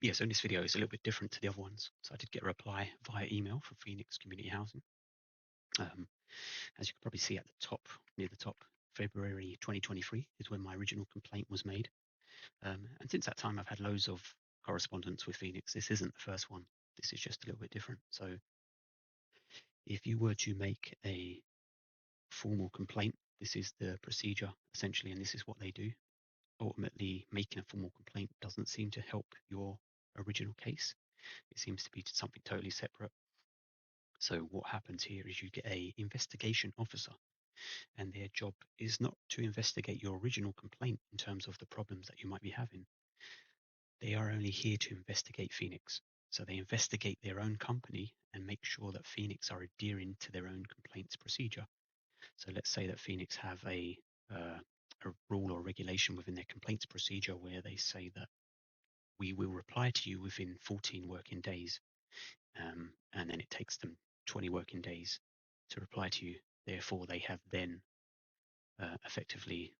yeah, so in this video is a little bit different to the other ones. So I did get a reply via email from Phoenix Community Housing. As you can probably see at the top, near the top, February 2023 is when my original complaint was made. And since that time, I've had loads of correspondence with Phoenix. This isn't the first one. This is just a little bit different. So if you were to make a formal complaint, this is the procedure essentially, and this is what they do. Ultimately, making a formal complaint doesn't seem to help your original case. It seems to be something totally separate. So what happens here is you get a investigation officer, and their job is not to investigate your original complaint in terms of the problems that you might be having. They are only here to investigate Phoenix. So they investigate their own company and make sure that Phoenix are adhering to their own complaints procedure. So let's say that Phoenix have a rule or regulation within their complaints procedure where they say that we will reply to you within 14 working days. And then it takes them 20 working days to reply to you. Therefore, they have then effectively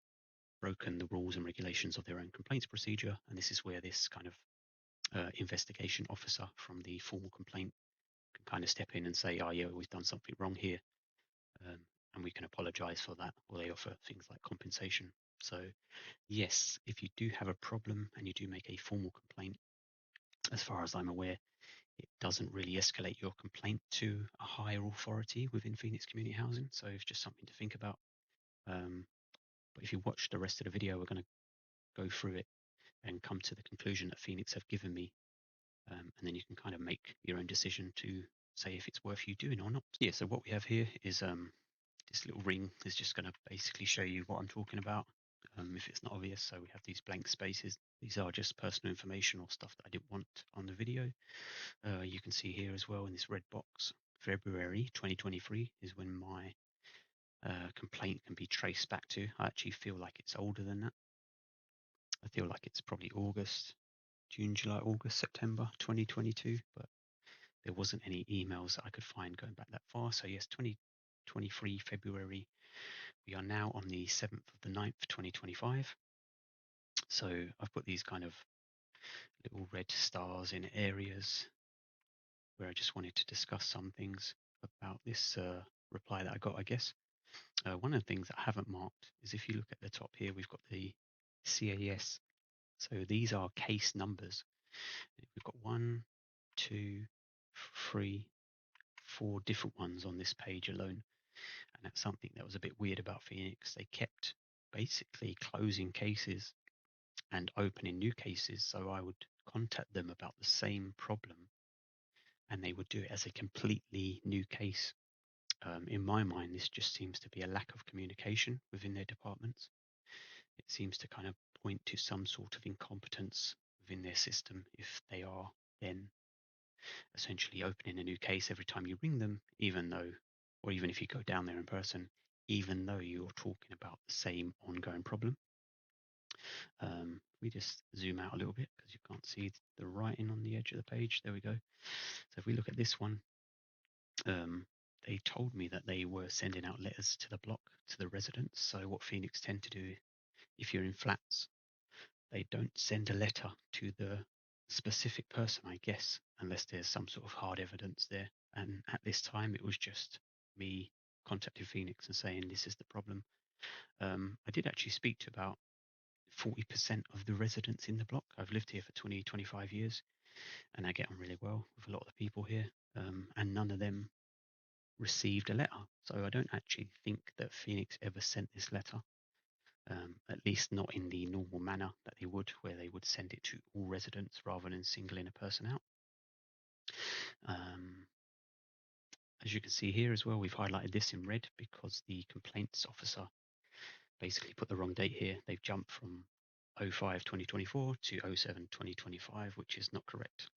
broken the rules and regulations of their own complaints procedure. And this is where this kind of investigation officer from the formal complaint can kind of step in and say, oh, yeah, we've done something wrong here. And we can apologize for that, or they offer things like compensation. So yes, if you do have a problem and you do make a formal complaint, as far as I'm aware, it doesn't really escalate your complaint to a higher authority within Phoenix Community Housing. So it's just something to think about. But if you watch the rest of the video, we're going to go through it and come to the conclusion that Phoenix have given me. And then you can kind of make your own decision to say if it's worth you doing or not. Yeah, so what we have here is this little ring is just going to basically show you what I'm talking about. If it's not obvious, so we have these blank spaces. These are just personal information or stuff that I didn't want on the video. You can see here as well in this red box, February 2023 is when my complaint can be traced back to. I actually feel like it's older than that. I feel like it's probably August, June, July, August, September 2022, but there wasn't any emails that I could find going back that far. So yes, 2023 February. We are now on the 7th of the 9th, 2025. So I've put these kind of little red stars in areas where I just wanted to discuss some things about this reply that I got, I guess. One of the things that I haven't marked is if you look at the top here, we've got the CAS. So these are case numbers. We've got 1, 2, 3, 4 different ones on this page alone. And that's something that was a bit weird about Phoenix. They kept basically closing cases and opening new cases. So I would contact them about the same problem and they would do it as a completely new case. In my mind, this just seems to be a lack of communication within their departments. It seems to kind of point to some sort of incompetence within their system if they are then essentially opening a new case every time you ring them, even though, or even if you go down there in person, even though you're talking about the same ongoing problem. We just zoom out a little bit because you can't see the writing on the edge of the page. There we go. So if we look at this one, they told me that they were sending out letters to the block, to the residents. So what Phoenix tend to do, if you're in flats, they don't send a letter to the specific person, I guess, unless there's some sort of hard evidence there. And at this time, it was just me contacting Phoenix and saying, this is the problem. I did actually speak to about 40% of the residents in the block. I've lived here for 20, 25 years, and I get on really well with a lot of the people here. And none of them received a letter. So I don't actually think that Phoenix ever sent this letter, at least not in the normal manner that they would, where they would send it to all residents rather than singling a person out. As you can see here as well, we've highlighted this in red because the complaints officer basically put the wrong date here. They've jumped from 05/2024 to 07/2025, which is not correct.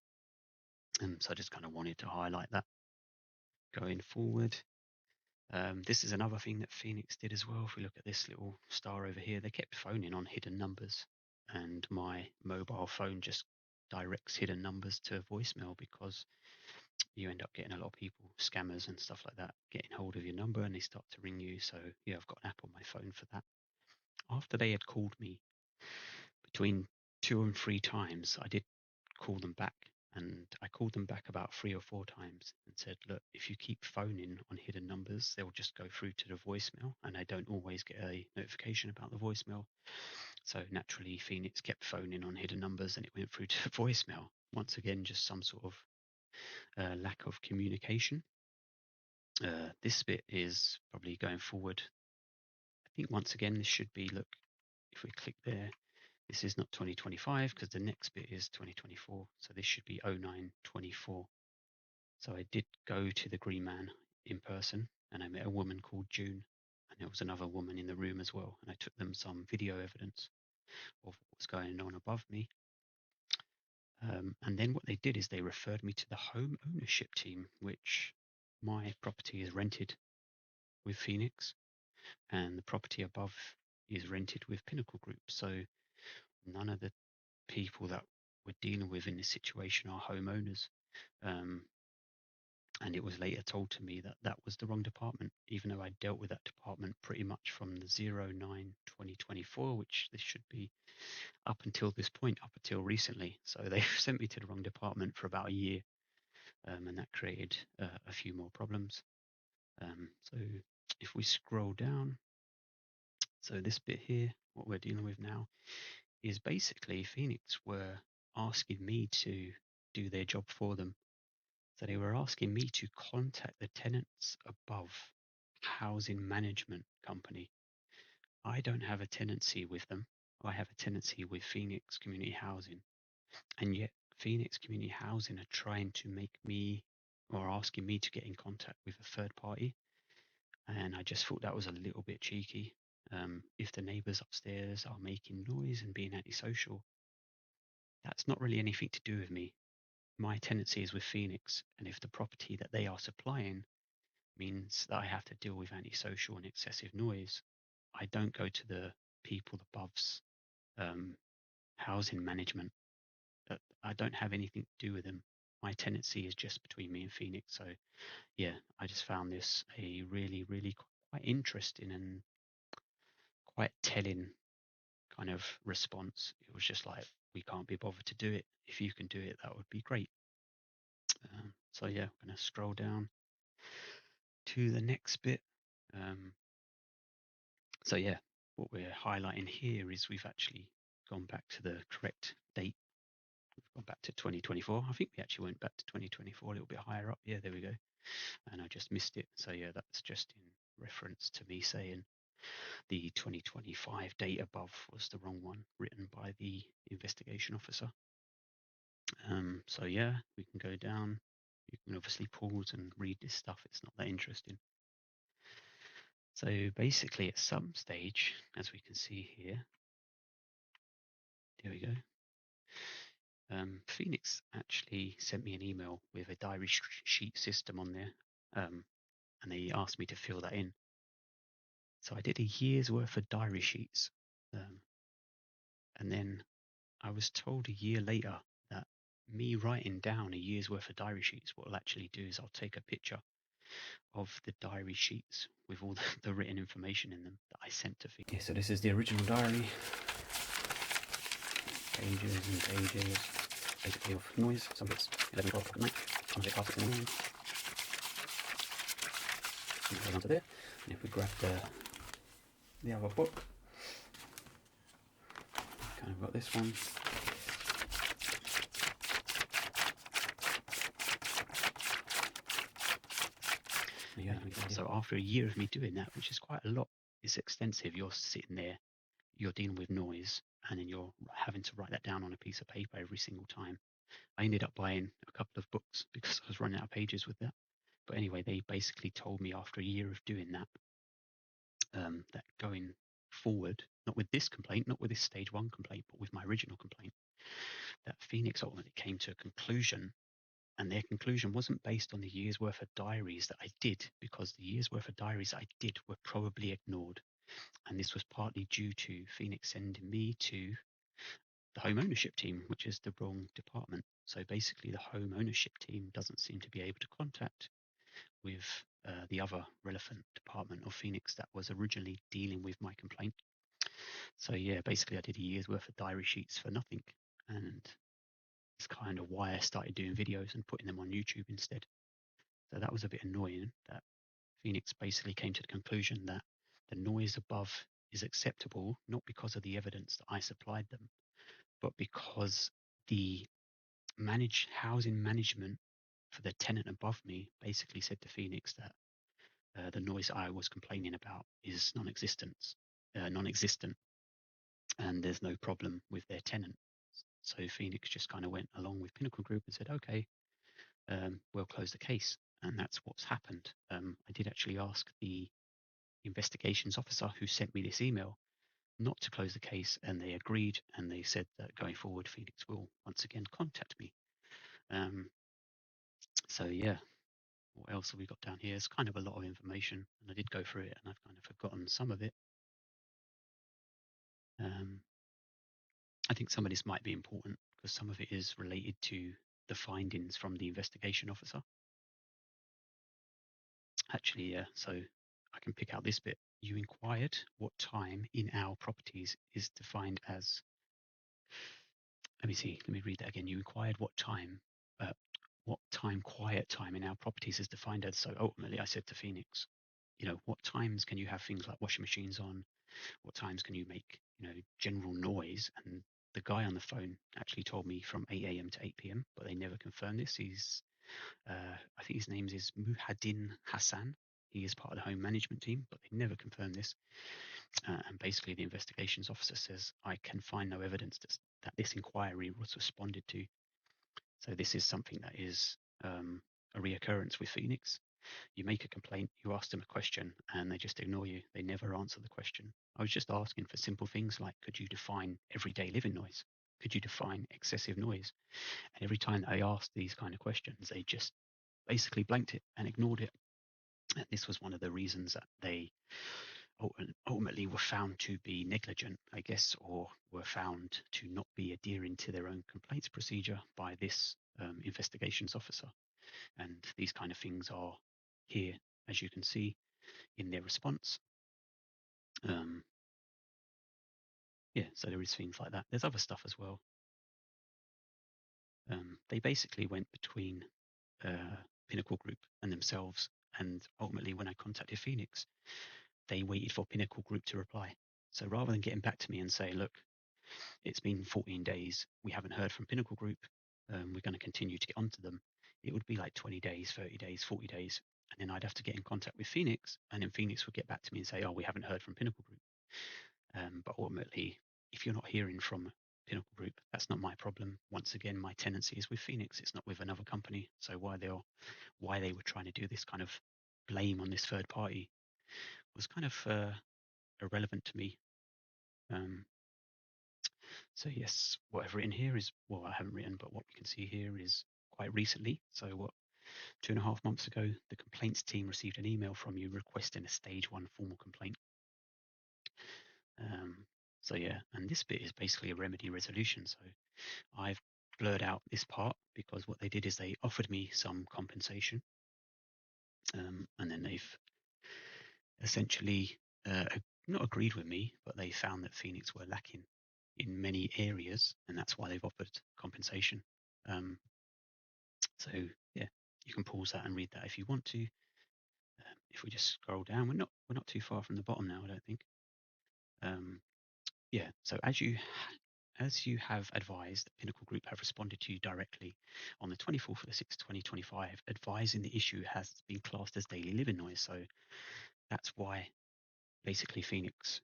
So I just kind of wanted to highlight that going forward. This is another thing that Phoenix did as well. If we look at this little star over here, they kept phoning on hidden numbers, and my mobile phone just directs hidden numbers to voicemail because you end up getting a lot of people, scammers and stuff like that, getting hold of your number and they start to ring you. So yeah, I've got an app on my phone for that. After they had called me between 2 and 3 times, I did call them back. And I called them back about 3 or 4 times and said, look, if you keep phoning on hidden numbers, they'll just go through to the voicemail, and I don't always get a notification about the voicemail. So naturally, Phoenix kept phoning on hidden numbers, and it went through to the voicemail. Once again, just some sort of lack of communication. This bit is probably going forward. I think once again, this should be, look, if we click there, this is not 2025 because the next bit is 2024. So this should be 0924. So I did go to the Green Man in person, and I met a woman called June, and there was another woman in the room as well. And I took them some video evidence of what was going on above me. And then what they did is they referred me to the home ownership team, which my property is rented with Phoenix, and the property above is rented with Pinnacle Group. So none of the people that we're dealing with in this situation are homeowners. And it was later told to me that that was the wrong department, even though I dealt with that department pretty much from the 09/2024, which this should be up until this point, up until recently. So they sent me to the wrong department for about a year, and that created a few more problems. So if we scroll down, so this bit here, what we're dealing with now, is basically Phoenix were asking me to do their job for them. So they were asking me to contact the tenants above housing management company. I don't have a tenancy with them. I have a tenancy with Phoenix Community Housing. And yet Phoenix Community Housing are trying to make me or asking me to get in contact with a third party. And I just thought that was a little bit cheeky. If the neighbors upstairs are making noise and being antisocial, that's not really anything to do with me. My tenancy is with Phoenix, and if the property that they are supplying means that I have to deal with antisocial and excessive noise, I don't go to the people above's housing management. I don't have anything to do with them. My tenancy is just between me and Phoenix. So yeah, I just found this a really, really quite interesting and quite telling kind of response. It was just like, we can't be bothered to do it. If you can do it, that would be great. So yeah, I'm going to scroll down to the next bit. So yeah, what we're highlighting here is we've actually gone back to the correct date. We've gone back to 2024. I think we actually went back to 2024 a little bit higher up. Yeah, there we go. And I just missed it. So yeah, that's just in reference to me saying the 2025 date above was the wrong one, written by the investigation officer. So yeah, we can go down. You can obviously pause and read this stuff. It's not that interesting. So basically, at some stage, as we can see here, there we go. Phoenix actually sent me an email with a diary sheet system on there, and they asked me to fill that in. So I did a year's worth of diary sheets, and then I was told a year later that me writing down a year's worth of diary sheets, what I'll actually do is I'll take a picture of the diary sheets with all the written information in them that I sent to Phoenix. Okay, so this is the original diary. Pages and pages, basically of noise. Some bits 11, 12 o'clock at night, some of it past 6 in the morning. And it goes onto there. And if we grab the other book, kind of got this one. Yeah, so after a year of me doing that, which is quite a lot, it's extensive. You're sitting there, you're dealing with noise, and then you're having to write that down on a piece of paper every single time. I ended up buying a couple of books because I was running out of pages with that. But anyway, they basically told me after a year of doing that, that going forward, not with this complaint, not with this stage 1 complaint, but with my original complaint, that Phoenix ultimately came to a conclusion, and their conclusion wasn't based on the year's worth of diaries that I did, because the year's worth of diaries I did were probably ignored. And this was partly due to Phoenix sending me to the home ownership team, which is the wrong department. So basically the home ownership team doesn't seem to be able to contact with the other relevant department of Phoenix that was originally dealing with my complaint. So yeah, basically I did a year's worth of diary sheets for nothing. And It's kind of why I started doing videos and putting them on YouTube instead. So that was a bit annoying that Phoenix basically came to the conclusion that the noise above is acceptable, not because of the evidence that I supplied them, but because the housing management for the tenant above me basically said to Phoenix that the noise I was complaining about is non-existent, and there's no problem with their tenant. So Phoenix just kind of went along with Pinnacle Group and said, okay, we'll close the case. And that's what's happened. I did actually ask the investigations officer who sent me this email not to close the case, and they agreed, and they said that going forward, Phoenix will once again contact me. Um, so yeah, what else have we got down here? It's kind of a lot of information, and I did go through it, and I've kind of forgotten some of it. Um, I think some of this might be important because some of it is related to the findings from the investigation officer. Actually, yeah, so I can pick out this bit. You inquired what time in our properties is defined as. Let me see. Let me read that again. You inquired what time quiet time in our properties is defined as. So ultimately, I said to Phoenix, what times can you have things like washing machines on? What times can you make, general noise? And the guy on the phone actually told me from 8 a.m. to 8 p.m., but they never confirmed this. I think his name is Muhaddin Hassan. He is part of the home management team, but they never confirmed this. And basically, the investigations officer says, I can find no evidence that this inquiry was responded to. So this is something that is a reoccurrence with Phoenix. You make a complaint, you ask them a question, and they just ignore you. They never answer the question. I was just asking for simple things like, could you define everyday living noise? Could you define excessive noise? And every time that I asked these kind of questions, they just basically blanked it and ignored it. And this was one of the reasons that they ultimately were found to be negligent, I guess, or were found to not be adhering to their own complaints procedure by this investigations officer. And these kind of things are here, as you can see, in their response. Um, yeah, so there is things like that. There's other stuff as well. They basically went between Pinnacle Group and themselves, and ultimately, when I contacted Phoenix, they waited for Pinnacle Group to reply. So rather than getting back to me and say, look, it's been 14 days, we haven't heard from Pinnacle Group, we're going to continue to get onto them, it would be like 20 days, 30 days, 40 days. And then I'd have to get in contact with Phoenix, and then Phoenix would get back to me and say, oh, we haven't heard from Pinnacle Group. But ultimately, if you're not hearing from Pinnacle Group, that's not my problem. Once again, my tenancy is with Phoenix. It's not with another company. So why they were trying to do this kind of blame on this third party was kind of irrelevant to me. So yes, what I've written here is, well, I haven't written, but what we can see here is quite recently. So 2.5 months ago, the complaints team received an email from you requesting a stage 1 formal complaint. So yeah, and this bit is basically a remedy resolution. So I've blurred out this part because what they did is they offered me some compensation, and then they've essentially not agreed with me, but they found that Phoenix were lacking in many areas, and that's why they've offered compensation. So yeah, you can pause that and read that if you want to. If we just scroll down, we're not too far from the bottom now, I don't think. Yeah, so as you have advised, Pinnacle Group have responded to you directly on the 24th of the 6th, 2025, advising the issue has been classed as daily living noise. So that's why basically Phoenix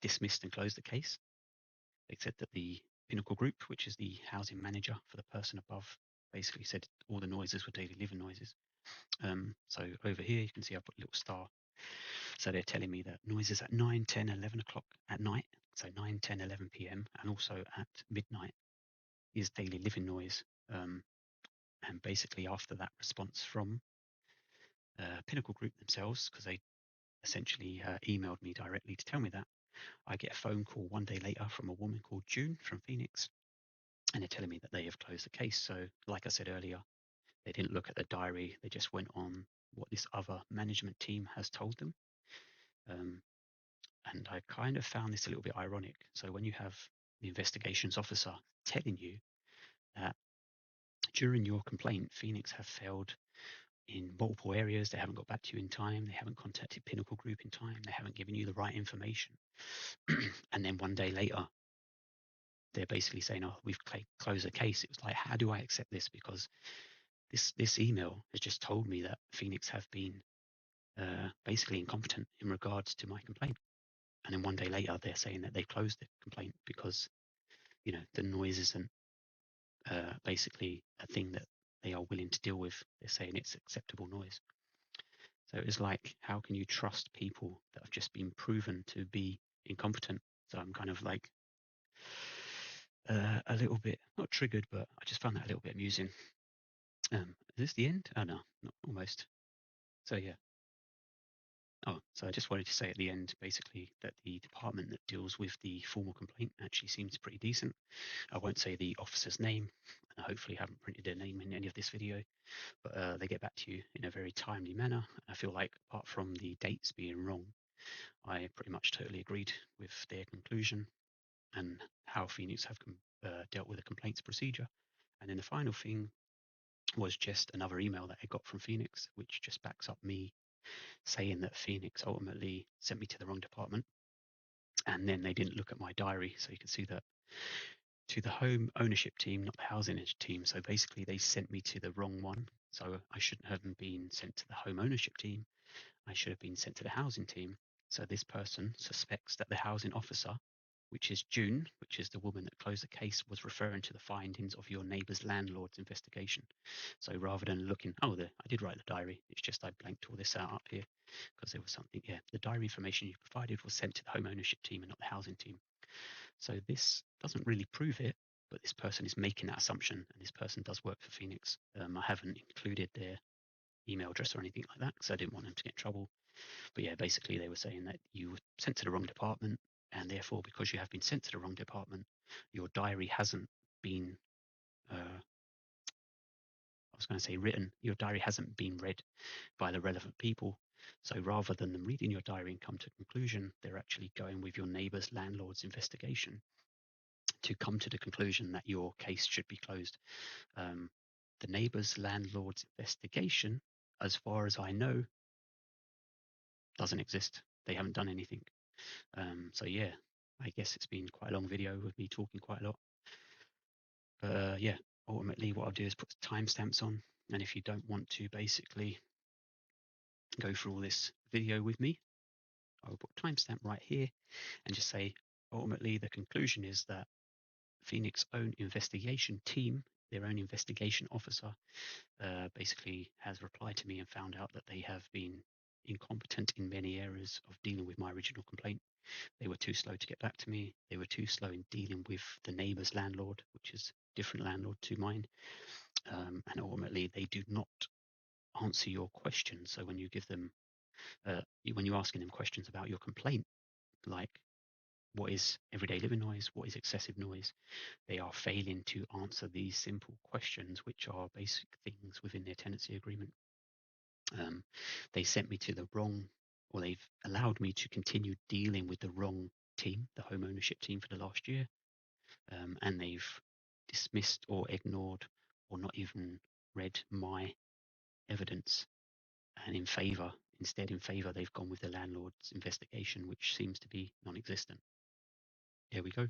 dismissed and closed the case. They said that the Pinnacle Group, which is the housing manager for the person above, basically said all the noises were daily living noises. So over here, you can see I put a little star. So they're telling me that noises at 9, 10, 11 o'clock at night, so 9, 10, 11 p.m., and also at midnight is daily living noise. And basically, after that response from Pinnacle Group themselves, because they essentially emailed me directly to tell me that, I get a phone call one day later from a woman called June from Phoenix, and they're telling me that they have closed the case. So, like I said earlier, they didn't look at the diary, they just went on what this other management team has told them. And I kind of found this a little bit ironic. So when you have the investigations officer telling you that during your complaint, Phoenix have failed in multiple areas. They haven't got back to you in time. They haven't contacted Pinnacle Group in time. They haven't given you the right information. And then one day later, they're basically saying, "Oh, we've closed the case." It was like, how do I accept this? Because this email has just told me that Phoenix have been basically incompetent in regards to my complaint. And then one day later, they're saying that they've closed the complaint because the noise isn't basically a thing that they are willing to deal with. They're saying it's acceptable noise. So it's like, how can you trust people that have just been proven to be incompetent? So I'm kind of like a little bit, not triggered, but I just found that a little bit amusing. Is this the end? Oh no, not almost. So yeah. Oh, so I just wanted to say at the end, basically, that the department that deals with the formal complaint actually seems pretty decent. I won't say the officer's name, and I hopefully haven't printed their name in any of this video, but they get back to you in a very timely manner. I feel like, apart from the dates being wrong, I pretty much totally agreed with their conclusion and how Phoenix have dealt with the complaints procedure. And then the final thing was just another email that I got from Phoenix, which just backs up me saying that Phoenix ultimately sent me to the wrong department. And then they didn't look at my diary. So you can see that to the home ownership team, not the housing team. So basically, they sent me to the wrong one. So I shouldn't have been sent to the home ownership team. I should have been sent to the housing team. So this person suspects that the housing officer, which is June, which is the woman that closed the case, was referring to the findings of your neighbour's landlord's investigation. So rather than looking, I did write the diary. It's just I blanked all this out up here because there was something. Yeah, the diary information you provided was sent to the home ownership team and not the housing team. So this doesn't really prove it, but this person is making that assumption, and this person does work for Phoenix. I haven't included their email address or anything like that because I didn't want them to get in trouble. But yeah, basically they were saying that you were sent to the wrong department, and therefore, because you have been sent to the wrong department, your diary hasn't been, I was going to say written, your diary hasn't been read by the relevant people. So rather than them reading your diary and come to a conclusion, they're actually going with your neighbour's landlord's investigation to come to the conclusion that your case should be closed. The neighbour's landlord's investigation, as far as I know, doesn't exist. They haven't done anything. So yeah, I guess it's been quite a long video with me talking quite a lot. But yeah, ultimately what I'll do is put timestamps on. And if you don't want to basically go through all this video with me, I'll put timestamp right here and just say, ultimately the conclusion is that Phoenix own investigation team, their own investigation officer, basically has replied to me and found out that they have been incompetent in many areas of dealing with my original complaint. They were too slow to get back to me. They were too slow in dealing with the neighbour's landlord, which is a different landlord to mine. And ultimately, they do not answer your questions. So when you give them, when you're asking them questions about your complaint, like what is everyday living noise, what is excessive noise, they are failing to answer these simple questions, which are basic things within their tenancy agreement. They sent me to the wrong, or they've allowed me to continue dealing with the wrong team, the home ownership team, for the last year. And they've dismissed or ignored or not even read my evidence. And instead in favour, they've gone with the landlord's investigation, which seems to be non-existent. There we go.